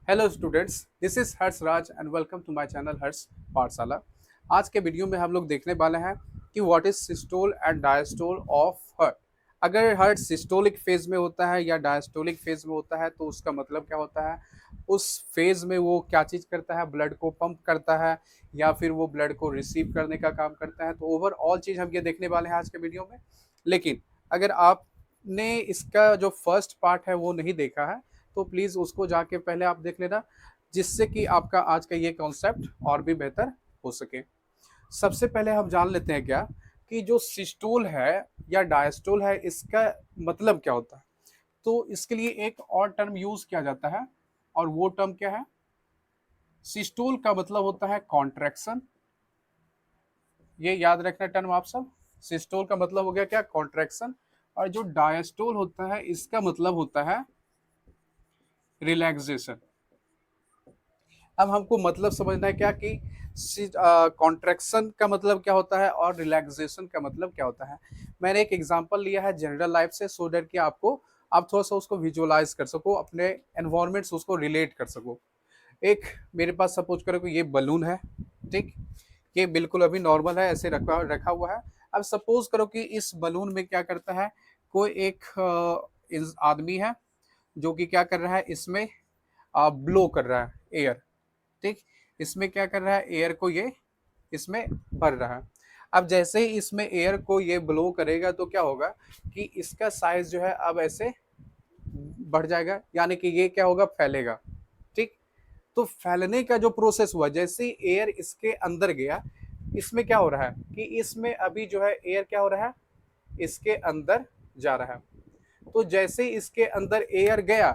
Hello students, this is Harsh Raj and welcome to my channel Harsh Pathshala. आज के video में हम लोग देखने वाले हैं कि what is systole and diastole of heart. अगर हार्ट सिस्टोलिक फेज में होता है या डायस्टोलिक फेज में होता है तो उसका मतलब क्या होता है। उस फेज में वो क्या चीज़ करता है, ब्लड को पंप करता है या फिर वो ब्लड को रिसीव करने का काम करता है। तो ओवरऑल चीज़ हम ये देखने वाले हैं आज के वीडियो में। लेकिन अगर आपने इसका जो फर्स्ट पार्ट है वो नहीं देखा है तो प्लीज़ उसको जाके पहले आप देख लेना, जिससे कि आपका आज का ये कॉन्सेप्ट और भी बेहतर हो सके। सबसे पहले हम जान लेते हैं क्या कि जो सिस्टोल है या डायस्टोल है इसका मतलब क्या होता है। तो इसके लिए एक और टर्म यूज किया जाता है और वो टर्म क्या है। सिस्टोल का मतलब होता है कॉन्ट्रैक्शन। ये याद रखना टर्म आप सब। सिस्टोल का मतलब हो गया क्या, कॉन्ट्रैक्शन। और जो डायस्टोल होता है इसका मतलब होता है रिलैक्सेशन। अब हमको मतलब समझना है क्या कि कॉन्ट्रैक्शन का मतलब क्या होता है और रिलैक्सेशन का मतलब क्या होता है। मैंने एक एग्जांपल लिया है जनरल लाइफ से, सो दैट कि आपको आप थोड़ा सा उसको विजुअलाइज कर सको, अपने एनवायरनमेंट से उसको रिलेट कर सको। एक मेरे पास सपोज करो कि ये बलून है, ठीक। ये बिल्कुल अभी नॉर्मल है, ऐसे रखा रखा हुआ है। अब सपोज करो कि इस बलून में क्या करता है, कोई एक आदमी है जो कि क्या कर रहा है, इसमें ब्लो कर रहा है एयर, ठीक। इसमें क्या कर रहा है, एयर को ये इसमें भर रहा है। अब जैसे ही इसमें एयर को ये ब्लो करेगा तो क्या होगा कि इसका साइज जो है अब ऐसे बढ़ जाएगा, यानी कि ये क्या होगा, फैलेगा, ठीक। तो फैलने का जो प्रोसेस हुआ, जैसे ही एयर इसके अंदर गया, इसमें क्या हो रहा है कि इसमें अभी जो है एयर क्या हो रहा है, इसके अंदर जा रहा है। तो जैसे ही इसके अंदर एयर गया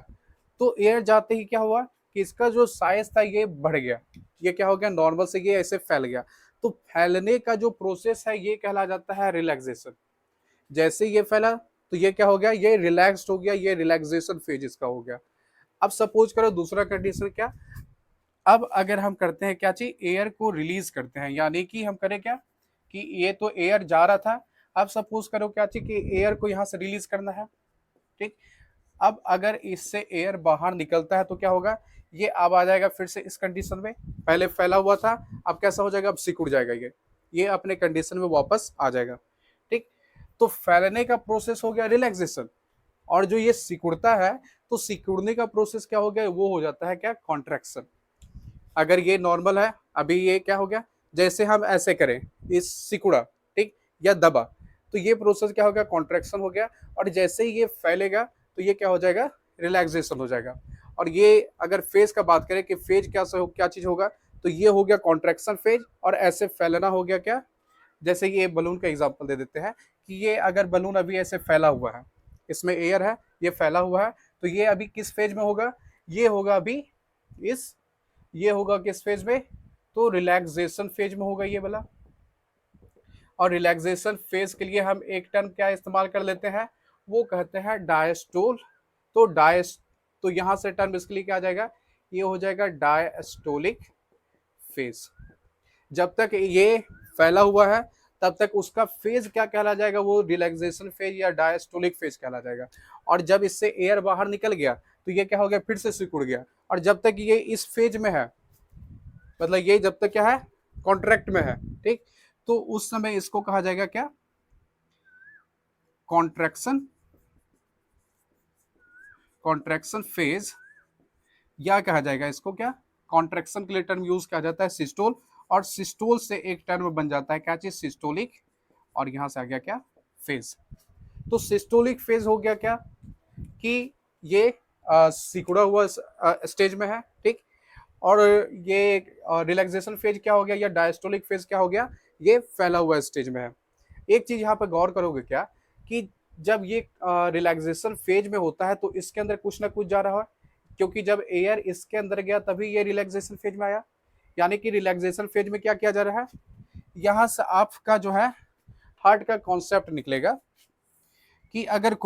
तो एयर जाते ही क्या हुआ कि इसका जो साइज था ये बढ़ गया। ये क्या हो गया, नॉर्मल से ये ऐसे फैल गया। तो फैलने का जो प्रोसेस है ये कहला जाता है रिलैक्सेशन। जैसे ये फैला तो ये क्या हो गया, ये रिलैक्स्ड हो गया, ये रिलैक्सेशन फेज इसका हो गया। अब सपोज करो दूसरा कंडीशन क्या, अब अगर हम करते हैं क्या चीज, एयर को रिलीज करते हैं, यानी कि हम करें क्या कि ये तो एयर जा रहा था। अब सपोज करो क्या चीज कि एयर को यहाँ से रिलीज करना है, ठीक। अब अगर इससे एयर बाहर निकलता है तो क्या होगा, ये अब आ जाएगा फिर से इस कंडीशन में। पहले फैला हुआ था, अब कैसा हो जाएगा, अब सिकुड़ जाएगा, ये अपने कंडीशन में वापस आ जाएगा, ठीक। तो फैलने का प्रोसेस हो गया रिलैक्सेशन। और जो ये सिकुड़ता है, तो सिकुड़ने का प्रोसेस क्या हो गया, वो हो जाता है क्या, कॉन्ट्रैक्शन। अगर ये नॉर्मल है, अभी ये क्या हो गया, जैसे हम ऐसे करें, इस सिकुड़ा, ठीक, या दबा, तो ये प्रोसेस क्या हो गया, कॉन्ट्रैक्शन हो गया। और जैसे ही ये फैलेगा तो ये क्या हो जाएगा, रिलैक्सेशन हो जाएगा। और ये अगर फेज का बात करें कि फेज क्या चीज होगा, तो ये हो गया कॉन्ट्रैक्शन फेज। और ऐसे फैलना हो गया क्या, जैसे ये बलून का एग्जांपल दे देते हैं कि ये अगर बलून अभी ऐसे फैला हुआ है, इसमें एयर है, ये फैला हुआ है, तो ये अभी किस फेज में होगा, ये होगा अभी इस ये होगा किस फेज में, तो रिलैक्सेशन फेज में होगा ये वाला। और रिलैक्सेशन फेज के लिए हम एक टर्म क्या इस्तेमाल कर लेते हैं, वो कहते हैं डायस्टोल। तो तो यहां से टर्म इसके लिए क्या आ जाएगा, ये हो जाएगा डायस्टोलिक फेज। जब तक ये फैला हुआ है तब तक उसका फेज क्या कहला जाएगा, वो रिलैक्सेशन फेज या डायस्टोलिक फेज कहला जाएगा। और जब इससे एयर बाहर निकल गया तो ये क्या हो गया, फिर से सिकुड़ गया। और जब तक ये इस फेज में है, मतलब ये जब तक क्या है, कॉन्ट्रैक्ट में है, ठीक, तो उस समय इसको कहा जाएगा क्या, कॉन्ट्रैक्शन कॉन्ट्रैक्शन फेज, या कहा जाएगा इसको क्या, कॉन्ट्रैक्शन के लिए टर्म यूज किया जाता है सिस्टोल। और सिस्टोल से एक टर्म बन जाता है क्या चीज, सिस्टोलिक। और यहां से आ गया क्या, फेज। तो सिस्टोलिक फेज हो गया क्या कि ये सिकुड़ा हुआ स्टेज में है, ठीक। और ये रिलैक्सेशन फेज क्या हो गया, या डायस्टोलिक फेज क्या हो गया, ये फैला हुआ स्टेज में है। एक चीज यहाँ पर गौर करोगे क्या कि जब ये रिलैक्सेशन फेज में होता है तो इसके अंदर कुछ ना कुछ जा रहा है, क्योंकि जब एयर इसके अंदर गया तभी ये रिलैक्सेशन फेज में आया। यानी कि रिलैक्सेशन फेज में क्या किया जा रहा है, यहाँ से आपका जो है हार्ट का कॉन्सेप्ट निकलेगा कि अगर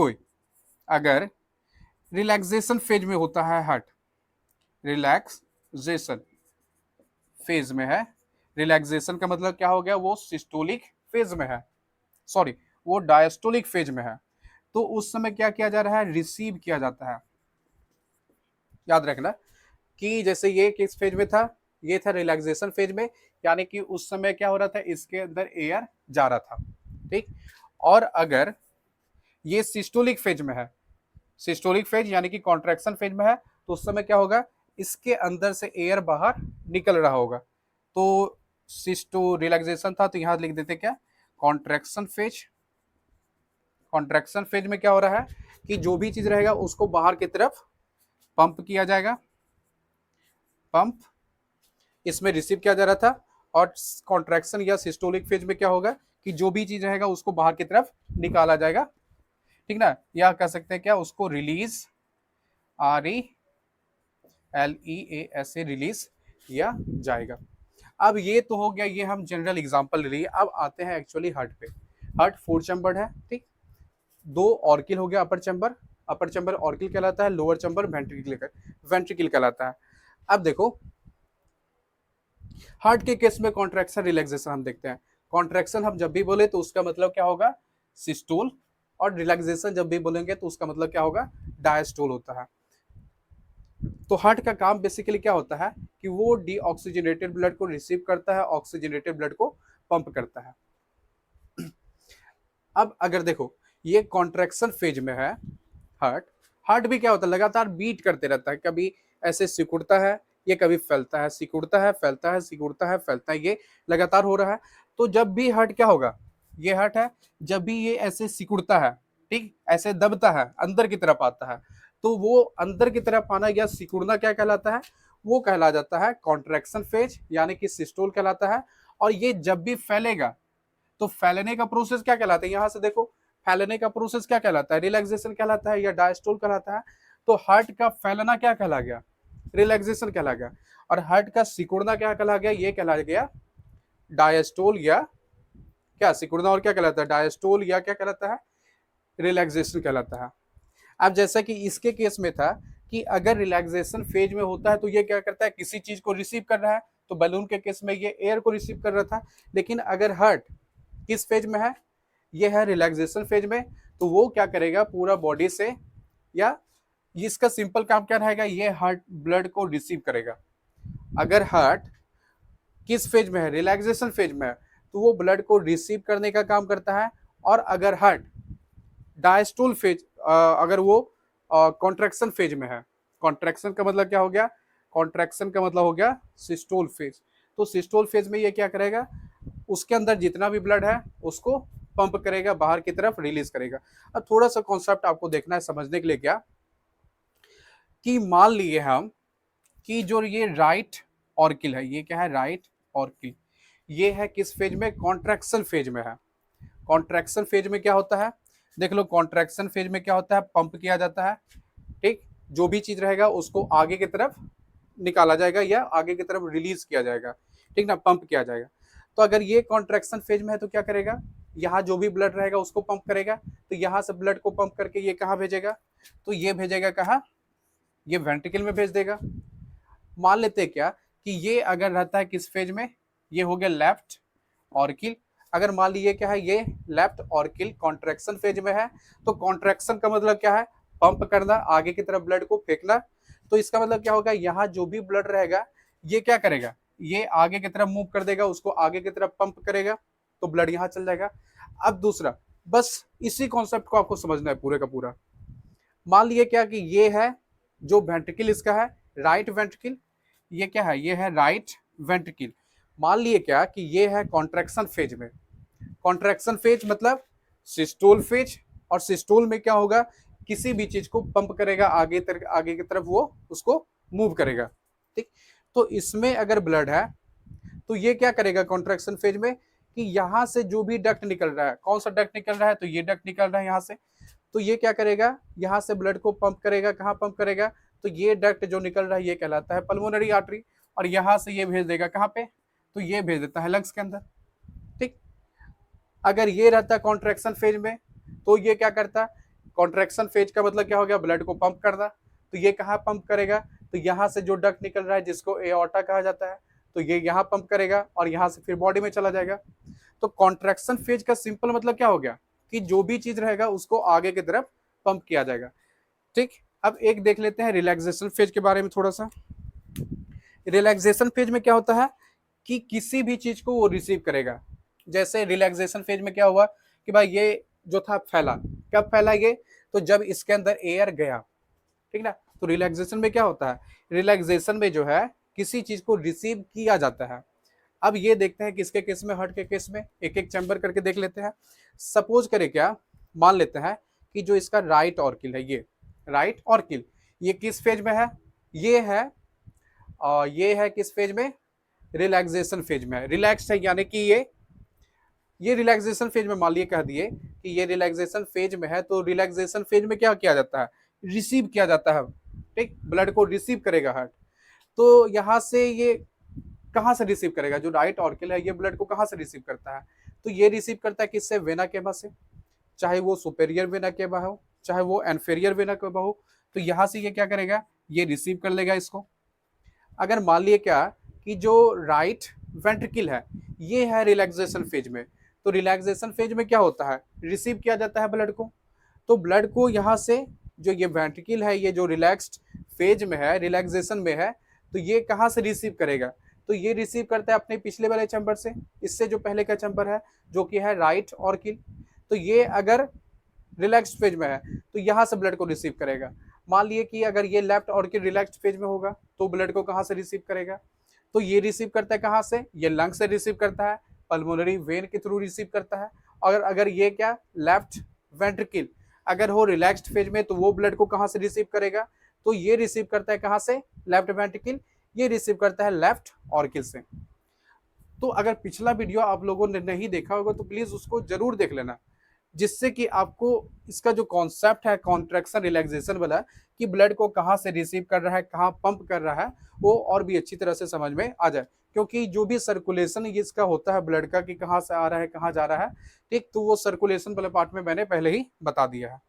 रिलैक्सेशन फेज में होता है हार्ट, रिलैक्सेशन फेज में है, रिलैक्सेशन का मतलब क्या हो गया, वो सिस्टोलिक फेज में है, सॉरी, वो डायस्टोलिक फेज में है। तो उस समय क्या किया जा रहा है, रिसीव किया जाता है। याद रखना कि जैसे ये किस फेज में था, ये था रिलैक्सेशन फेज में, यानी कि उस समय क्या हो रहा था, इसके अंदर एयर जा रहा था, ठीक। और अगर ये सिस्टोलिक फेज में है, सिस्टोलिक फेज यानी कि कॉन्ट्रैक्शन फेज में है, तो उस समय क्या होगा, इसके अंदर से एयर बाहर निकल रहा होगा। तो सिस्टो रिलैक्सेशन था, तो यहां लिख देते क्या, कॉन्ट्रैक्शन फेज। कॉन्ट्रैक्शन फेज में क्या हो रहा है कि जो भी चीज रहेगा उसको बाहर की तरफ पंप किया जाएगा, पंप इसमें रिसीव किया जा रहा था। और कॉन्ट्रैक्शन या सिस्टोलिक फेज में क्या होगा कि जो भी चीज रहेगा उसको बाहर की तरफ निकाला जाएगा, ठीक ना, या कह सकते हैं क्या उसको रिलीज, RELEAS से रिलीज किया जाएगा। अब ये तो हो गया, ये हम जनरल एग्जांपल ले लिए। अब आते हैं एक्चुअली हार्ट पे। हार्ट 4 चैम्बर है, ठीक। 2 ऑर्किल हो गया, अपर चैम्बर ऑर्किल कहलाता है, लोअर चैम्बर वेंट्रिकल कहलाता है। अब देखो हार्ट के केस में कॉन्ट्रैक्शन रिलैक्सेशन हम देखते हैं। कॉन्ट्रैक्शन हम जब भी बोले तो उसका मतलब क्या होगा, सिस्टोल, और रिलैक्सेशन जब भी बोलेंगे तो उसका मतलब क्या होगा, डायस्टोल होता है। तो हार्ट का काम बेसिकली क्या होता है कि वो डीऑक्सीजनेटेड ब्लड को रिसीव करता है, ऑक्सीजनेटेड ब्लड को पंप करता है। अब अगर देखो ये कॉन्ट्रैक्शन फेज में है हार्ट, हार्ट भी क्या होता है, लगातार बीट करते रहता है, कभी ऐसे सिकुड़ता है, ये कभी फैलता है, सिकुड़ता है, फैलता है, सिकुड़ता है, फैलता है, ये लगातार हो रहा है। तो जब भी हार्ट क्या होगा, ये हार्ट है, जब भी ये ऐसे सिकुड़ता है, ठीक, ऐसे दबता है, अंदर की तरफ आता है, तो वो अंदर की तरफ आना या सिकुड़ना क्या कहलाता है, वो कहला जाता है कॉन्ट्रैक्शन फेज, यानी कि सिस्टोल कहलाता है। और ये जब भी फैलेगा तो फैलने का प्रोसेस क्या कहलाता है, यहां से देखो फैलने का प्रोसेस क्या कहलाता है, रिलैक्सेशन कहलाता है या डायस्टोल कहलाता है। तो हार्ट का फैलना क्या कहला गया, रिलैक्सेशन कहला गया। और हार्ट का सिकुड़ना क्या कहला गया, ये कहला गया डायस्टोल, या क्या सिकुड़ना और क्या कहलाता है, डायस्टोल, या क्या कहलाता है, रिलैक्सेशन कहलाता है। अब जैसा कि इसके केस में था कि अगर रिलैक्सेशन फेज में होता है तो ये क्या करता है, किसी चीज को रिसीव कर रहा है, तो बैलून के केस में ये एयर को रिसीव कर रहा था। लेकिन अगर हार्ट किस फेज में है, ये है रिलैक्सेशन फेज में, तो वो क्या करेगा, पूरा बॉडी से, या इसका सिंपल काम क्या रहेगा, ये हार्ट ब्लड को रिसीव करेगा। अगर हार्ट किस फेज में है, रिलैक्सेशन फेज में है, तो वो ब्लड को रिसीव करने का काम करता है। और अगर हार्ट डायस्टोल फेज, अगर वो कॉन्ट्रैक्शन फेज में है, कॉन्ट्रैक्शन का मतलब क्या हो गया, कॉन्ट्रैक्शन का मतलब हो गया सिस्टोल फेज। तो सिस्टोल फेज में ये क्या करेगा, उसके अंदर जितना भी ब्लड है उसको पंप करेगा, बाहर की तरफ रिलीज करेगा। अब थोड़ा सा कॉन्सेप्ट आपको देखना है समझने के लिए, क्या कि मान लिए हम कि जो ये राइट ऑर्किल है, ये क्या है, राइट ऑर्किल, ये है किस फेज में, कॉन्ट्रैक्शन फेज में है। कॉन्ट्रैक्शन फेज में क्या होता है, देख लो कॉन्ट्रैक्शन फेज में क्या होता है, पंप किया जाता है, ठीक। जो भी चीज रहेगा उसको आगे की तरफ निकाला जाएगा या आगे की तरफ रिलीज किया जाएगा, ठीक ना, पंप किया जाएगा। तो अगर ये कॉन्ट्रैक्शन फेज में है तो क्या करेगा, यहाँ जो भी ब्लड रहेगा उसको पंप करेगा, तो यहाँ से ब्लड को पंप करके ये कहाँ भेजेगा, तो ये भेजेगा कहाँ, ये वेंट्रिकल में भेज देगा। मान लेते हैं क्या कि ये अगर रहता है किस फेज में, ये हो गया लेफ्ट ऑर्किल। अगर मान लीजिए क्या है, ये लेफ्ट ऑर्किल कॉन्ट्रैक्शन फेज में है, तो कॉन्ट्रैक्शन का मतलब क्या है, पंप करना, आगे की तरफ ब्लड को फेंकना। तो इसका मतलब क्या होगा, यहाँ जो भी ब्लड रहेगा ये क्या करेगा, ये आगे की तरफ मूव कर देगा, उसको आगे की तरफ पंप करेगा, तो ब्लड यहाँ चल जाएगा। अब दूसरा, बस इसी कॉन्सेप्ट को आपको समझना है पूरे का पूरा। मान लीजिए क्या कि ये है जो वेंट्रिकल इसका है, राइट वेंट्रिकल, ये क्या है, ये है राइट वेंट्रिकल। मान लिए क्या कि ये है कॉन्ट्रैक्शन फेज में, कॉन्ट्रैक्शन फेज मतलब सिस्टोल फेज। और सिस्टोल में क्या होगा, किसी भी चीज को पंप करेगा, आगे की तरफ वो उसको मूव करेगा, ठीक। तो इसमें अगर ब्लड है तो ये क्या करेगा कॉन्ट्रैक्शन फेज में, कि यहाँ से जो भी डक्ट निकल रहा है, कौन सा डक्ट निकल रहा है, तो ये डक्ट निकल रहा है यहाँ से, तो ये क्या करेगा, यहाँ से ब्लड को पंप करेगा, कहाँ पंप करेगा, तो ये डक्ट जो निकल रहा है ये कहलाता है पल्मोनरी आर्टरी। और यहाँ से ये भेज देगा कहाँ पे, तो ये भेज देता है लंग्स के अंदर, ठीक। अगर ये रहता है कॉन्ट्रैक्शन फेज में, तो ये क्या करता है, कॉन्ट्रैक्शन फेज का मतलब क्या हो गया, ब्लड को पंप करना, तो ये कहाँ पंप करेगा, तो यहाँ से जो डक्ट निकल रहा है जिसको एओर्टा कहा जाता है, तो ये यहाँ पंप करेगा और यहाँ से फिर बॉडी में चला जाएगा। तो कॉन्ट्रैक्शन फेज का सिंपल मतलब क्या हो गया कि जो भी चीज रहेगा उसको आगे की तरफ पंप किया जाएगा, ठीक। अब एक देख लेते हैं रिलैक्सेशन फेज के बारे में थोड़ा सा। रिलैक्सेशन फेज में क्या होता है कि किसी भी चीज को वो रिसीव करेगा। जैसे रिलैक्सेशन फेज में क्या हुआ कि भाई ये जो था फैला, कब फैला ये, तो जब इसके अंदर एयर गया, ठीक ना। तो रिलैक्सेशन में क्या होता है, रिलैक्सेशन में जो है किसी चीज को रिसीव किया जाता है। अब ये देखते हैं किसके केस में, हर्ट के केस में, एक एक चैम्बर करके देख लेते हैं। सपोज करें क्या, मान लेते हैं कि जो इसका राइट ऑर्किल है, ये राइट ऑर्किल, ये किस फेज में है, ये है ये है किस फेज में, रिलैक्सेशन फेज में है। रिलैक्स है यानी कि ये रिलैक्सेशन फेज में, मान लिए कह दिए कि ये रिलैक्सेशन फेज में है, तो रिलैक्सेशन फेज में क्या किया जाता है, रिसीव किया जाता है, ठीक, ब्लड को रिसीव करेगा हार्ट। तो यहां से ये कहां से रिसीव करेगा, जो राइट ऑर्किल है ये ब्लड को कहां से रिसीव करता है, तो ये रिसीव करता है किससे, वेना केवा से, चाहे वो सुपेरियर वेना केवा हो, चाहे वो एनफेरियर वेना केवा हो। तो यहां से ये क्या करेगा, ये रिसीव कर लेगा इसको। अगर मान लिए क्या कि जो राइट वेंट्रिकल है ये है रिलैक्सेशन फेज में, तो रिलैक्सेशन फेज में क्या होता है, रिसीव किया जाता है ब्लड को। तो ब्लड को यहाँ से, जो ये वेंट्रिकल है ये जो रिलैक्स्ड फेज में है, रिलैक्सेशन में है, तो ये कहाँ से रिसीव करेगा, तो ये रिसीव करता है अपने पिछले वाले चैम्बर से, इससे जो पहले का चैम्बर है जो कि है राइट ऑर्किल। तो ये अगर रिलैक्स्ड फेज में है तो यहाँ से ब्लड को रिसीव करेगा। मान लिए कि अगर ये लेफ्ट ऑर्किल रिलैक्स्ड फेज में होगा तो ब्लड को कहाँ से रिसीव करेगा, तो ये रिसीव करता है कहाँ से, ये लंग से रिसीव करता है, पल्मोनरी वेन के थ्रू रिसीव करता है। और अगर ये क्या लेफ्ट वेंट्रिकल अगर हो रिलैक्स्ड फेज में तो वो ब्लड को कहाँ से रिसीव करेगा, तो ये रिसीव करता है कहाँ से, लेफ्ट वेंट्रिकल, ये रिसीव करता है लेफ्ट ऑर्किल से। तो अगर पिछला वीडियो आप लोगों ने नहीं देखा होगा तो प्लीज उसको जरूर देख लेना, जिससे कि आपको इसका जो कॉन्सेप्ट है कॉन्ट्रैक्शन रिलैक्सेशन वाला, कि ब्लड को कहाँ से रिसीव कर रहा है, कहाँ पंप कर रहा है, वो और भी अच्छी तरह से समझ में आ जाए। क्योंकि जो भी सर्कुलेशन इसका होता है ब्लड का, कि कहाँ से आ रहा है कहाँ जा रहा है, ठीक, तो वो सर्कुलेशन वाले पार्ट में मैंने पहले ही बता दिया है।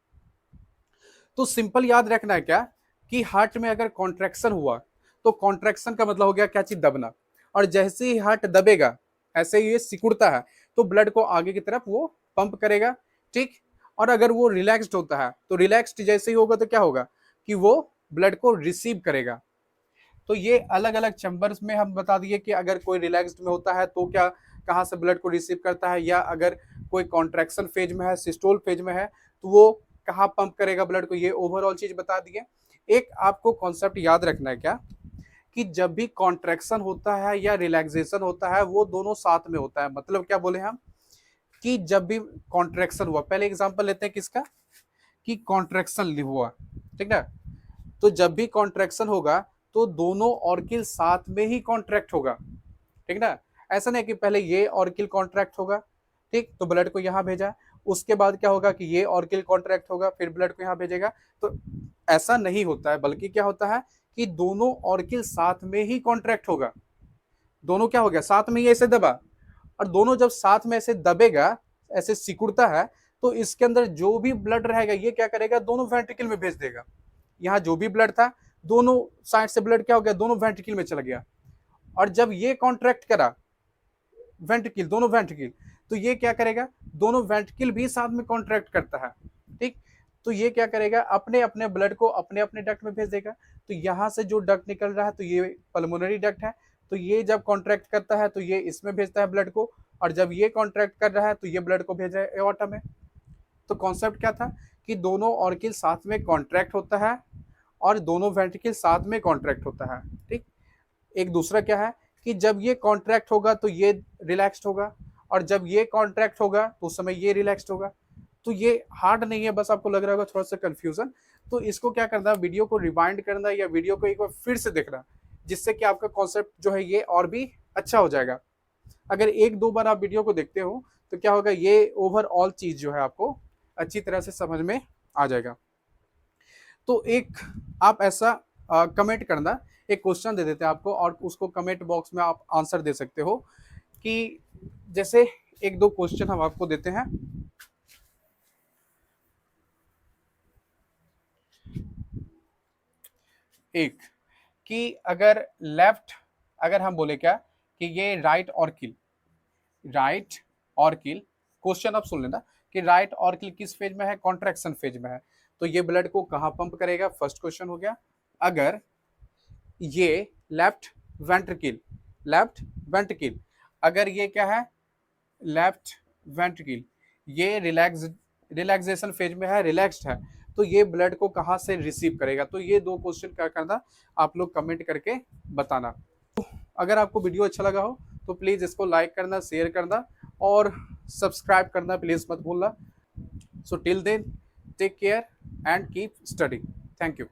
तो सिंपल याद रखना है क्या, कि हार्ट में अगर कॉन्ट्रैक्शन हुआ तो कॉन्ट्रैक्शन का मतलब हो गया क्या चीज, दबना। और जैसे ही हार्ट दबेगा ऐसे ही ये सिकुड़ता है, तो ब्लड को आगे की तरफ वो पंप करेगा, ठीक। और अगर वो रिलैक्स्ड होता है तो रिलैक्स्ड जैसे ही होगा तो क्या होगा कि वो ब्लड को रिसीव करेगा। तो ये अलग अलग चैम्बर्स में हम बता दिए कि अगर कोई रिलैक्स्ड में होता है तो क्या, कहाँ से ब्लड को रिसीव करता है, या अगर कोई कॉन्ट्रैक्शन फेज में है, सिस्टोल फेज में है, तो वो कहाँ पंप करेगा ब्लड को, ये ओवरऑल चीज बता दिए। एक आपको कॉन्सेप्ट याद रखना है क्या, कि जब भी कॉन्ट्रैक्शन होता है या रिलैक्सेशन होता है वो दोनों साथ में होता है। मतलब क्या बोले हम, कि जब भी कॉन्ट्रैक्शन हुआ, पहले एग्जांपल लेते हैं किसका, कि कॉन्ट्रैक्शन हुआ, ठीक है। तो जब भी कॉन्ट्रैक्शन होगा तो दोनों ऑर्किल साथ में ही कॉन्ट्रैक्ट होगा, ठीक ना। ऐसा नहीं कि पहले ये ऑर्किल कॉन्ट्रैक्ट होगा, ठीक, तो ब्लड को यहाँ भेजा, उसके बाद क्या होगा कि ये ऑर्किल कॉन्ट्रैक्ट होगा फिर ब्लड को यहाँ भेजेगा। तो ऐसा नहीं होता है, बल्कि क्या होता है कि दोनों ऑर्किल साथ में ही कॉन्ट्रैक्ट होगा। दोनों क्या हो गया, साथ में ही ऐसे दबा, और दोनों जब साथ में ऐसे दबेगा, ऐसे सिकुड़ता है, तो इसके अंदर जो भी ब्लड रहेगा ये क्या करेगा, दोनों वेंट्रिकल में भेज देगा। यहाँ जो भी ब्लड था दोनों साइड से ब्लड क्या हो गया, दोनों वेंट्रिकल में चला गया। और जब ये कॉन्ट्रैक्ट करा वेंट्रिकल, दोनों वेंट्रिकल, तो ये क्या करेगा, दोनों वेंट्रिकल भी साथ में कॉन्ट्रैक्ट करता है, ठीक। तो ये क्या करेगा, अपने अपने ब्लड को अपने अपने डक्ट में भेज देगा। तो यहाँ से जो डक्ट निकल रहा है तो ये पल्मोनरी डक्ट है, तो ये जब कॉन्ट्रैक्ट करता है तो ये इसमें भेजता है ब्लड को, और जब ये कॉन्ट्रैक्ट कर रहा है तो ये ब्लड को भेज रहा है एओर्टा में। तो कॉन्सेप्ट क्या था, कि दोनों ऑर्किल साथ में कॉन्ट्रैक्ट होता है और दोनों वेंट्रिकल साथ में कॉन्ट्रैक्ट होता है, ठीक। एक दूसरा क्या है, कि जब ये कॉन्ट्रैक्ट होगा तो ये रिलैक्स्ड होगा, और जब ये कॉन्ट्रैक्ट होगा तो उस समय ये रिलैक्स्ड होगा। तो ये हार्ड नहीं है, बस आपको लग रहा होगा थोड़ा सा कंफ्यूजन। तो इसको क्या करना है, वीडियो को रिवाइंड करना या वीडियो को एक बार फिर से देखना, जिससे कि आपका कॉन्सेप्ट जो है ये और भी अच्छा हो जाएगा। अगर एक दो बार आप वीडियो को देखते हो तो क्या होगा, ये ओवरऑल चीज जो है आपको अच्छी तरह से समझ में आ जाएगा। तो एक आप ऐसा कमेंट करना, एक क्वेश्चन दे देते हैं आपको और उसको कमेंट बॉक्स में आप आंसर दे सकते हो, कि जैसे एक दो क्वेश्चन हम आपको देते हैं। एक, कि अगर लेफ्ट, अगर हम बोले क्या कि ये राइट ऑर्किल, क्वेश्चन आप सुन लेना, कि राइट ऑर्किल किस फेज में है, कॉन्ट्रैक्शन फेज में है, तो ये ब्लड को कहाँ पंप करेगा, फर्स्ट क्वेश्चन हो गया। अगर ये लेफ्ट वेंट्रिकल, लेफ्ट वेंट्रिकल। अगर ये क्या है, लेफ्ट वेंट्रिकल, ये रिलैक्सेशन फेज में है, रिलैक्स्ड है, तो ये ब्लड को कहाँ से रिसीव करेगा। तो ये दो क्वेश्चन क्या करना, आप लोग कमेंट करके बताना। अगर आपको वीडियो अच्छा लगा हो तो प्लीज़ इसको लाइक करना, शेयर करना और सब्सक्राइब करना प्लीज़ मत भूलना। So till then, take care and keep study. Thank you.